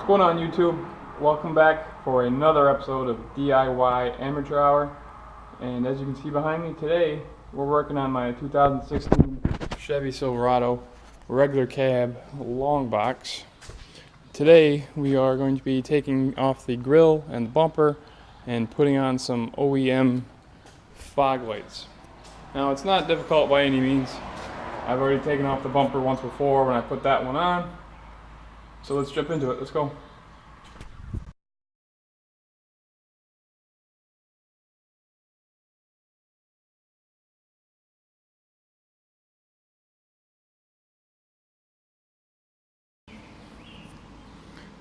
What's going on, YouTube? Welcome back for another episode of DIY Amateur Hour. And as you can see behind me today, we're working on my 2016 Chevy Silverado regular cab long box. Today we are going to be taking off the grille and the bumper and putting on some OEM Foglights. Now, it's not difficult by any means. I've already taken off the bumper once before when I put that one on. So let's jump into it. Let's go.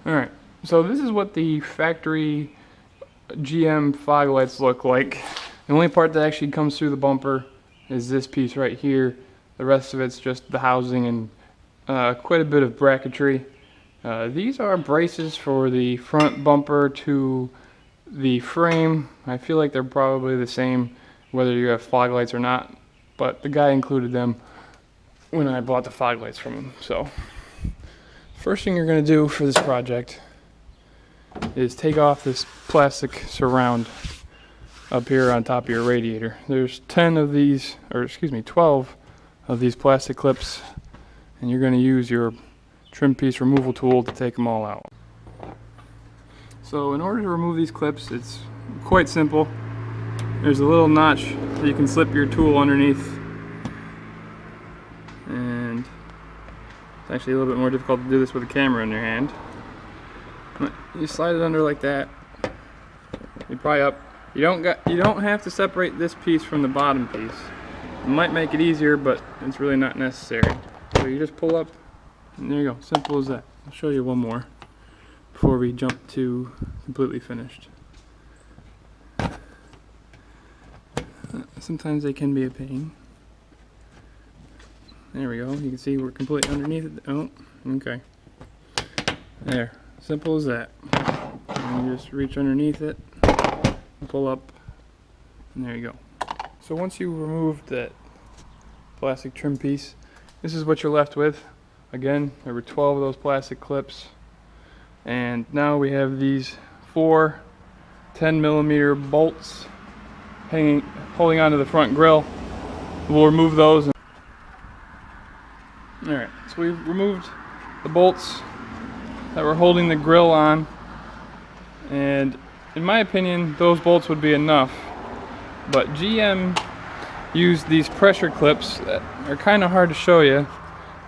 Alright, so this is what the factory GM Foglights look like. The only part that actually comes through the bumper is this piece right here. The rest of it's just the housing and quite a bit of bracketry. These are braces for the front bumper to the frame. I feel like they're probably the same whether you have Foglights or not, but the guy included them when I bought the Foglights from him. So first thing you're going to do for this project is take off this plastic surround up here on top of your radiator. There's 10 of these, or excuse me, 12 of these plastic clips, and you're going to use your trim piece removal tool to take them all out. So in order to remove these clips, it's quite simple. There's a little notch that you can slip your tool underneath, and it's actually a little bit more difficult to do this with a camera in your hand. You slide it under like that. You pry up. You don't have to separate this piece from the bottom piece. It might make it easier, but it's really not necessary. So you just pull up, and there you go. Simple as that. I'll show you one more before we jump to completely finished. Sometimes they can be a pain. There we go. You can see we're completely underneath it. Oh, okay. There. Simple as that. And you just reach underneath it, pull up, and there you go. So once you remove that plastic trim piece, this is what you're left with. Again, there were 12 of those plastic clips, and now we have these 4 10mm bolts holding onto the front grille. We'll remove those. Alright, so we've removed the bolts that were holding the grille on, and in my opinion those bolts would be enough, but GM used these pressure clips that are kind of hard to show you,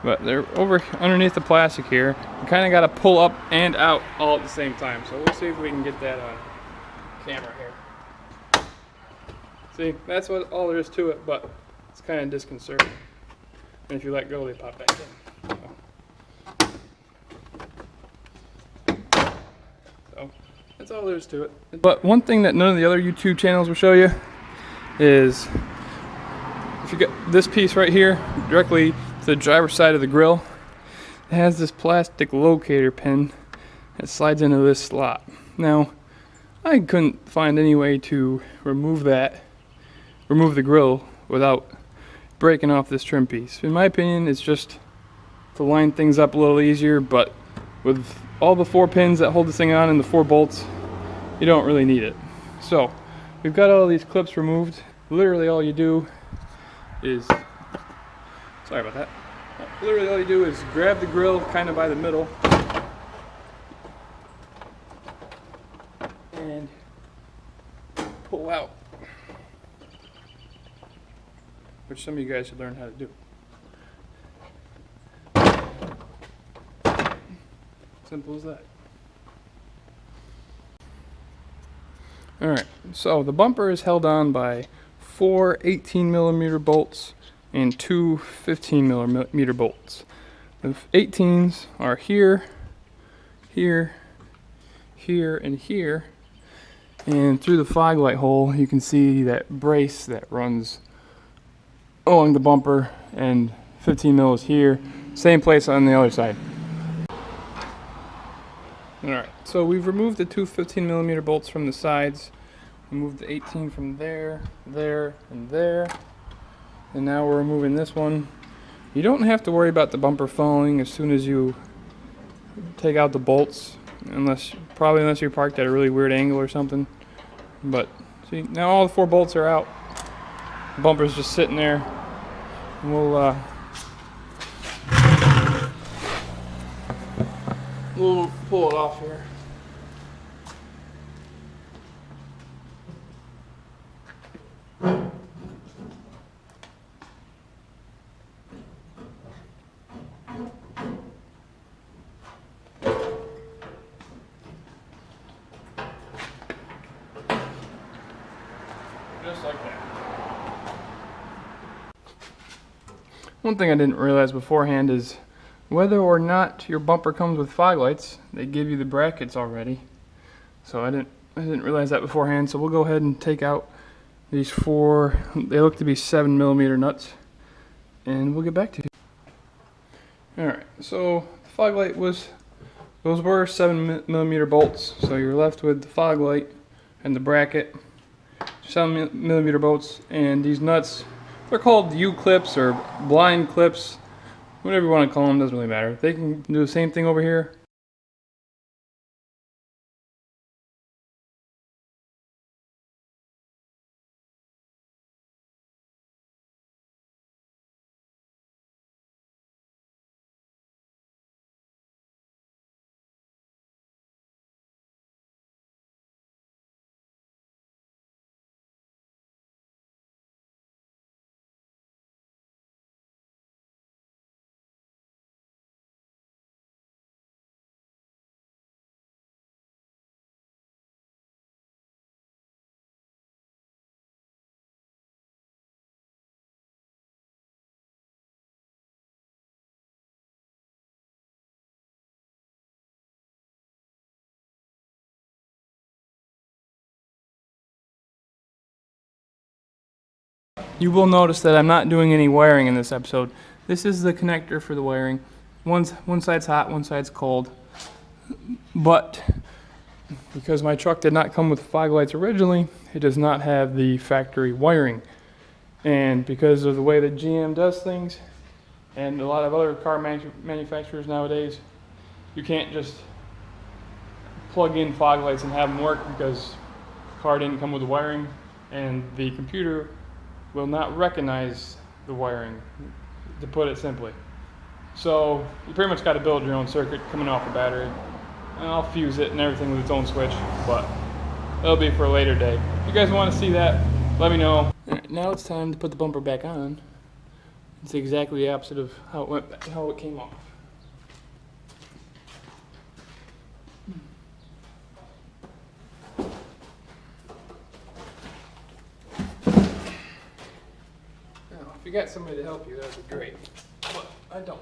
but they're over underneath the plastic here. You kind of got to pull up and out all at the same time, so we'll see if we can get that on camera here. See, that's what all there is to it, but it's kind of disconcerting. And if you let go, they pop back in. So that's all there is to it. But one thing that none of the other YouTube channels will show you is if you get this piece right here directly to the driver's side of the grille, it has this plastic locator pin that slides into this slot. Now, I couldn't find any way to remove the grille without breaking off this trim piece. In my opinion, it's just to line things up a little easier, but with all the 4 pins that hold this thing on and the 4 bolts, you don't really need it. So we've got all these clips removed. Literally all you do is, sorry about that, literally all you do is grab the grille kind of by the middle and pull out, which some of you guys should learn how to do. Simple as that. Alright, so the bumper is held on by 4 18mm bolts and 2 15mm bolts. The 18s are here, here, here, and here. And through the foglight hole, you can see that brace that runs along the bumper, and 15 mils here, same place on the other side. Alright, so we've removed the 2 15mm bolts from the sides, removed the 18 from there, there, and there, and now we're removing this one. You don't have to worry about the bumper falling as soon as you take out the bolts. Probably unless you're parked at a really weird angle or something. But see, now all the 4 bolts are out. The bumper's just sitting there. And we'll pull it off here. Just like that. One thing I didn't realize beforehand is whether or not your bumper comes with fog lights, they give you the brackets already. So I didn't realize that beforehand. So we'll go ahead and take out these 4. They look to be 7mm nuts, and we'll get back to you. All right. So the fog light those were 7mm bolts. So you're left with the fog light and the bracket. 7mm bolts, and these nuts, they're called U-clips or blind clips, whatever you want to call them, doesn't really matter. They can do the same thing over here. You will notice that I'm not doing any wiring in this episode. This is the connector for the wiring. One side's hot, one side's cold. But because my truck did not come with fog lights originally, it does not have the factory wiring. And because of the way that GM does things, and a lot of other car manufacturers nowadays, you can't just plug in fog lights and have them work because the car didn't come with the wiring, and the computer will not recognize the wiring, to put it simply. So you pretty much got to build your own circuit coming off the battery. And I'll fuse it and everything with its own switch, but that'll be for a later day. If you guys want to see that, let me know. Right, now it's time to put the bumper back on. It's exactly the opposite of how it came off. If you got somebody to help you, that would be great. But I don't.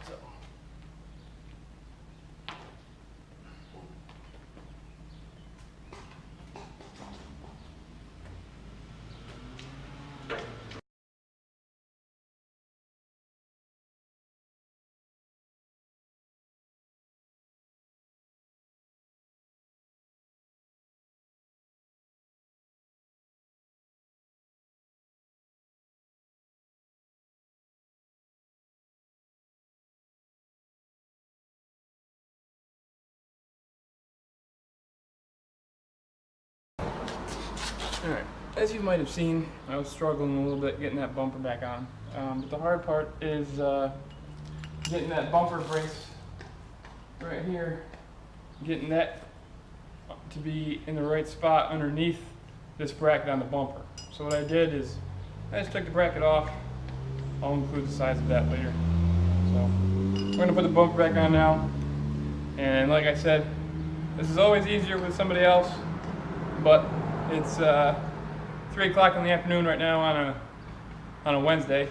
So. Alright, as you might have seen, I was struggling a little bit getting that bumper back on. But the hard part is getting that bumper brace right here, getting that to be in the right spot underneath this bracket on the bumper. So what I did is I just took the bracket off. I'll include the size of that later. So we're going to put the bumper back on now. And like I said, this is always easier with somebody else, but it's 3 o'clock in the afternoon right now on a Wednesday.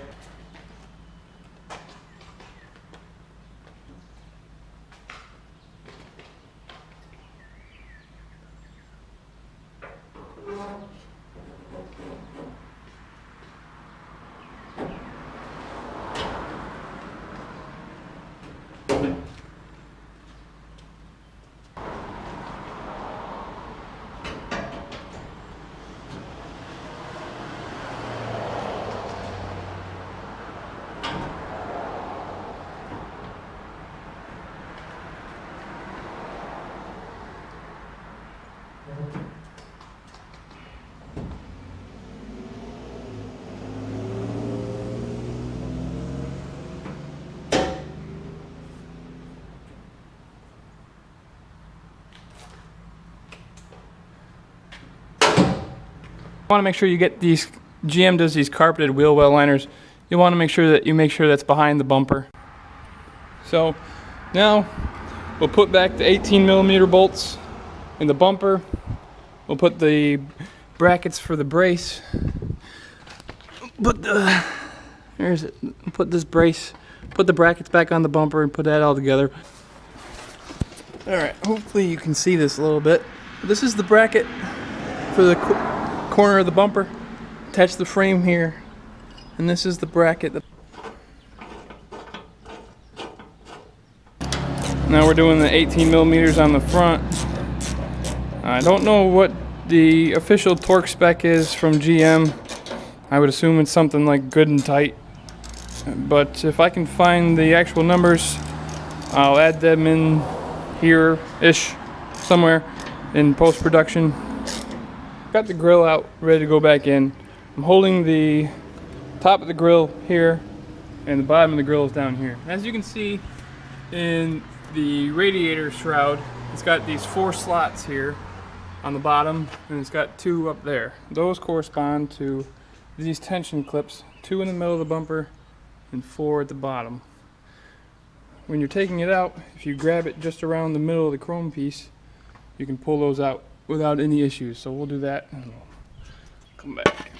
You want to make sure you get these, GM does these carpeted wheel well liners. You want to make sure that's behind the bumper. So now we'll put back the 18mm bolts in the bumper. We'll put the brackets for the brace. Put the brackets back on the bumper and put that all together. Alright, hopefully you can see this a little bit. This is the bracket for the corner of the bumper. Attach the frame here, and this is the bracket. Now we're doing the 18mm on the front. I don't know what the official torque spec is from GM. I would assume it's something like good and tight, but if I can find the actual numbers, I'll add them in here-ish somewhere in post-production. Got the grill out, ready to go back in. I'm holding the top of the grill here, and the bottom of the grill is down here. As you can see in the radiator shroud, it's got these 4 slots here on the bottom, and it's got 2 up there. Those correspond to these tension clips, 2 in the middle of the bumper and 4 at the bottom. When you're taking it out, if you grab it just around the middle of the chrome piece, you can pull those out without any issues. So we'll do that and we'll come back.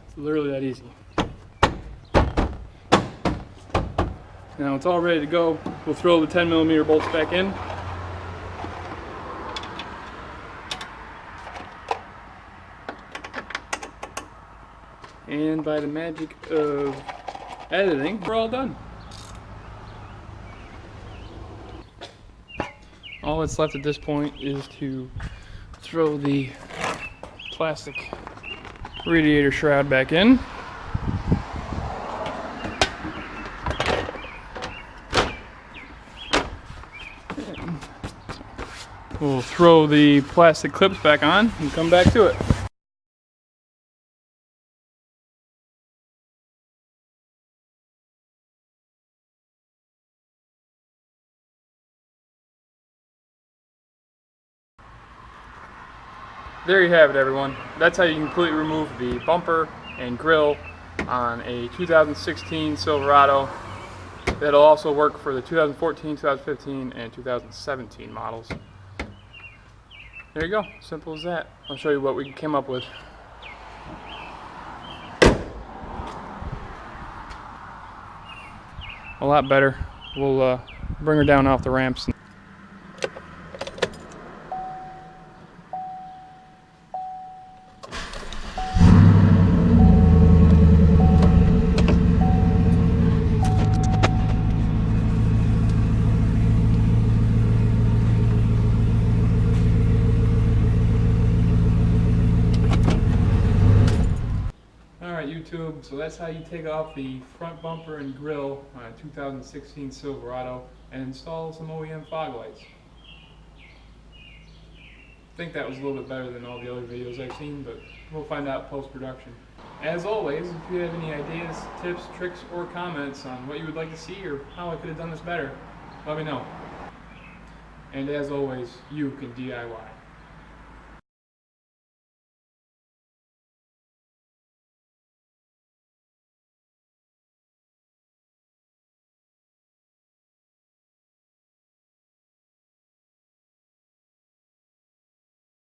It's literally that easy. Now it's all ready to go. We'll throw the 10mm bolts back in. And by the magic of editing, we're all done. All that's left at this point is to throw the plastic radiator shroud back in. We'll throw the plastic clips back on and come back to it. There you have it, everyone. That's how you completely remove the bumper and grille on a 2016 Silverado. That'll also work for the 2014, 2015, and 2017 models. There you go, simple as that. I'll show you what we came up with. A lot better. We'll bring her down off the ramps. YouTube, so that's how you take off the front bumper and grille on a 2016 Silverado and install some OEM Foglights. I think that was a little bit better than all the other videos I've seen, but we'll find out post-production. As always, if you have any ideas, tips, tricks, or comments on what you would like to see or how I could have done this better, let me know. And as always, you can DIY.